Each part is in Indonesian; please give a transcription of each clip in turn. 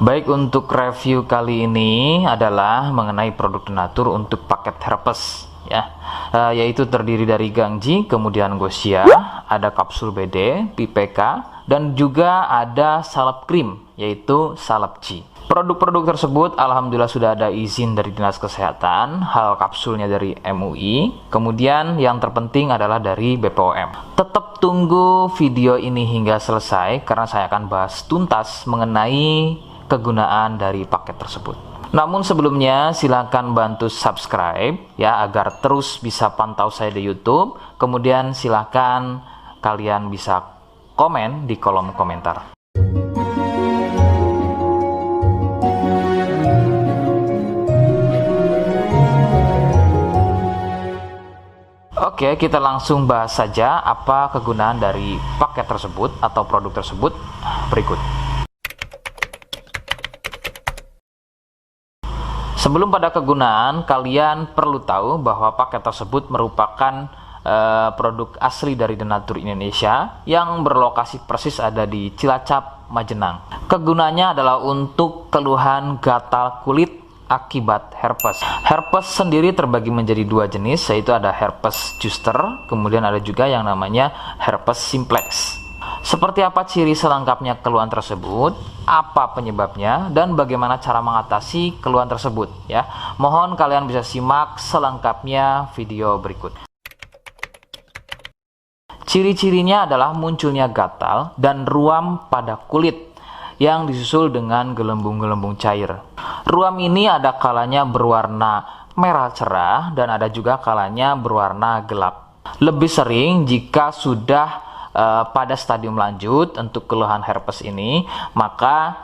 Baik, untuk review kali ini adalah mengenai produk Denatur untuk paket herpes ya, yaitu terdiri dari Gangji, kemudian Gosia, ada kapsul BD, PPK, dan juga ada salep krim yaitu salep G. Produk-produk tersebut alhamdulillah sudah ada izin dari Dinas Kesehatan, hal kapsulnya dari MUI, kemudian yang terpenting adalah dari BPOM. Tetap tunggu video ini hingga selesai karena saya akan bahas tuntas mengenai kegunaan dari paket tersebut. Namun sebelumnya silakan bantu subscribe ya agar terus bisa pantau saya di YouTube. Kemudian silakan kalian bisa komen di kolom komentar. Oke, kita langsung bahas saja apa kegunaan dari paket tersebut atau produk tersebut berikut. Sebelum pada kegunaan, kalian perlu tahu bahwa paket tersebut merupakan produk asli dari Denatur Indonesia yang berlokasi persis ada di Cilacap, Majenang. Kegunaannya adalah untuk keluhan gatal kulit akibat herpes. Herpes sendiri terbagi menjadi dua jenis, yaitu ada herpes zoster, kemudian ada juga yang namanya herpes simplex. Seperti apa ciri selengkapnya keluhan tersebut, apa penyebabnya, dan bagaimana cara mengatasi keluhan tersebut ya. Mohon kalian bisa simak selengkapnya video berikut. Ciri-cirinya adalah munculnya gatal dan ruam pada kulit yang disusul dengan gelembung-gelembung cair. Ruam ini ada kalanya berwarna merah cerah dan ada juga kalanya berwarna gelap. Lebih sering jika sudah pada stadium lanjut untuk keluhan herpes ini, maka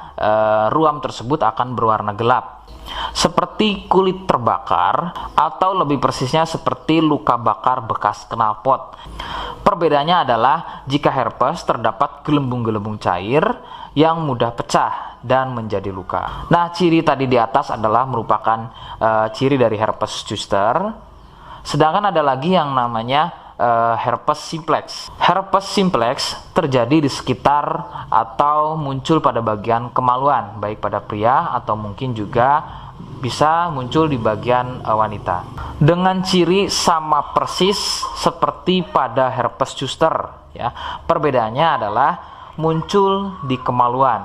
ruam tersebut akan berwarna gelap, seperti kulit terbakar atau lebih persisnya seperti luka bakar bekas knalpot. Perbedaannya adalah jika herpes terdapat gelembung-gelembung cair yang mudah pecah dan menjadi luka. Nah, ciri tadi di atas adalah merupakan ciri dari herpes zoster. Sedangkan ada lagi yang namanya herpes simplex. Herpes simplex terjadi di sekitar atau muncul pada bagian kemaluan, baik pada pria atau mungkin juga bisa muncul di bagian wanita. Dengan ciri sama persis seperti pada herpes zoster ya. Perbedaannya adalah muncul di kemaluan.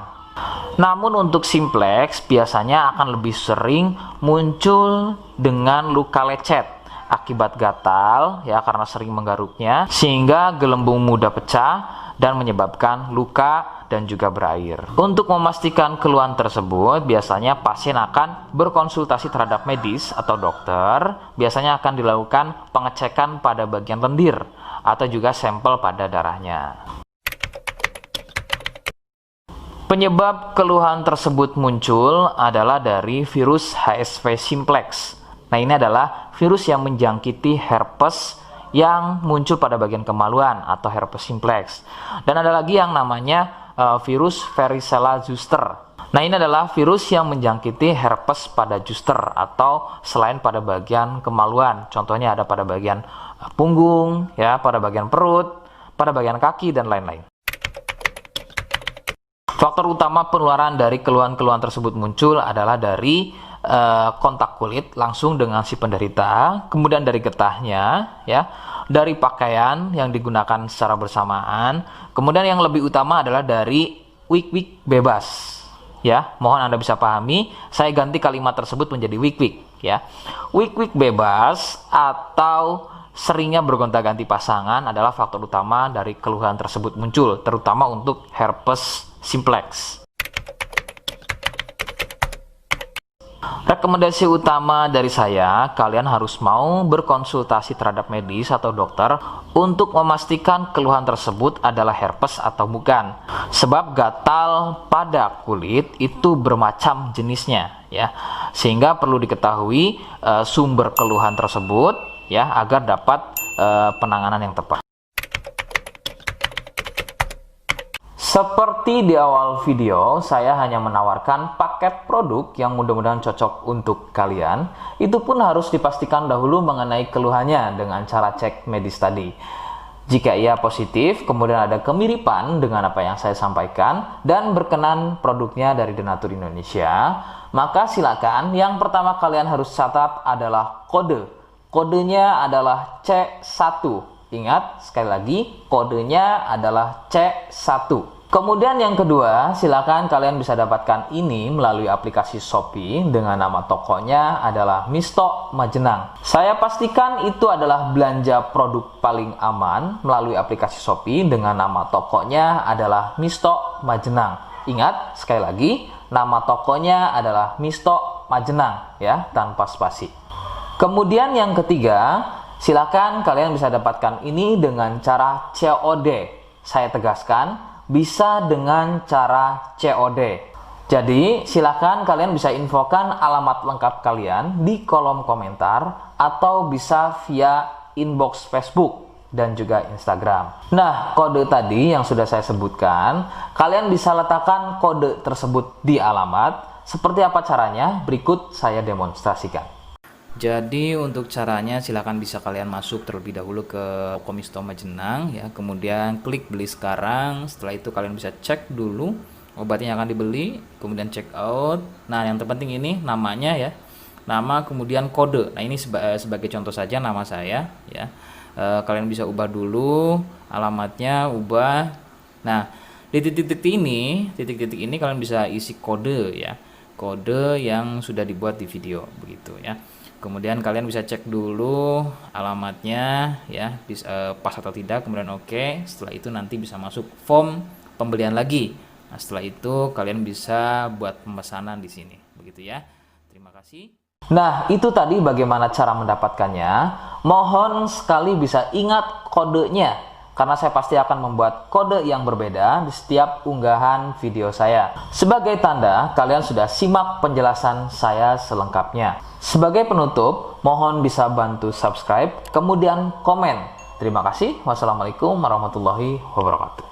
Namun untuk simplex biasanya akan lebih sering muncul dengan luka lecet akibat gatal ya, karena sering menggaruknya sehingga gelembung mudah pecah dan menyebabkan luka dan juga berair. Untuk memastikan keluhan tersebut, biasanya pasien akan berkonsultasi terhadap medis atau dokter. Biasanya akan dilakukan pengecekan pada bagian lendir atau juga sampel pada darahnya. Penyebab keluhan tersebut muncul adalah dari virus HSV simplex. Nah, ini adalah virus yang menjangkiti herpes yang muncul pada bagian kemaluan atau herpes simplex. Dan ada lagi yang namanya virus varicella zoster. Nah, ini adalah virus yang menjangkiti herpes pada zoster atau selain pada bagian kemaluan. Contohnya ada pada bagian punggung, ya, pada bagian perut, pada bagian kaki dan lain-lain. Faktor utama penularan dari keluhan-keluhan tersebut muncul adalah dari kontak kulit langsung dengan si penderita, kemudian dari getahnya, ya, dari pakaian yang digunakan secara bersamaan, kemudian yang lebih utama adalah dari wik-wik bebas. Ya, mohon Anda bisa pahami, saya ganti kalimat tersebut menjadi wik-wik. Ya, wik-wik bebas atau seringnya bergonta-ganti pasangan adalah faktor utama dari keluhan tersebut muncul, terutama untuk herpes simplex. Rekomendasi utama dari saya, kalian harus mau berkonsultasi terhadap medis atau dokter untuk memastikan keluhan tersebut adalah herpes atau bukan. Sebab gatal pada kulit itu bermacam jenisnya, ya. Sehingga perlu diketahui sumber keluhan tersebut, ya, agar dapat penanganan yang tepat. Seperti di awal video, saya hanya menawarkan paket produk yang mudah-mudahan cocok untuk kalian. Itu pun harus dipastikan dahulu mengenai keluhannya dengan cara cek medis tadi. Jika ia positif, kemudian ada kemiripan dengan apa yang saya sampaikan dan berkenan produknya dari Denatur Indonesia, maka silakan yang pertama kalian harus catat adalah kode. Kodenya adalah C1. Ingat, sekali lagi, kodenya adalah C1. Kemudian yang kedua, silakan kalian bisa dapatkan ini melalui aplikasi Shopee dengan nama tokonya adalah Misto Majenang. Saya pastikan itu adalah belanja produk paling aman melalui aplikasi Shopee dengan nama tokonya adalah Misto Majenang. Ingat, sekali lagi, nama tokonya adalah Misto Majenang ya, tanpa spasi. Kemudian yang ketiga, silakan kalian bisa dapatkan ini dengan cara COD. Saya tegaskan, bisa dengan cara COD. Jadi, silakan kalian bisa infokan alamat lengkap kalian di kolom komentar atau bisa via inbox Facebook dan juga Instagram. Nah, kode tadi yang sudah saya sebutkan, kalian bisa letakkan kode tersebut di alamat. Seperti apa caranya? Berikut saya demonstrasikan. Jadi untuk caranya silakan bisa kalian masuk terlebih dahulu ke toko Misto Majenang ya, kemudian klik beli sekarang. Setelah itu kalian bisa cek dulu obatnya yang akan dibeli, kemudian check out. Nah, yang terpenting ini namanya ya, nama kemudian kode. Nah, ini sebagai contoh saja nama saya ya. Kalian bisa ubah dulu alamatnya, ubah. Nah, di titik-titik ini kalian bisa isi kode ya, kode yang sudah dibuat di video begitu ya. Kemudian kalian bisa cek dulu alamatnya ya, pas atau tidak, kemudian oke. Setelah itu nanti bisa masuk form pembelian lagi. Nah, setelah itu kalian bisa buat pemesanan di sini begitu ya. Terima kasih. Nah, itu tadi bagaimana cara mendapatkannya. Mohon sekali bisa ingat kodenya, karena saya pasti akan membuat kode yang berbeda di setiap unggahan video saya. Sebagai tanda, kalian sudah simak penjelasan saya selengkapnya. Sebagai penutup, mohon bisa bantu subscribe, kemudian komen. Terima kasih. Wassalamualaikum warahmatullahi wabarakatuh.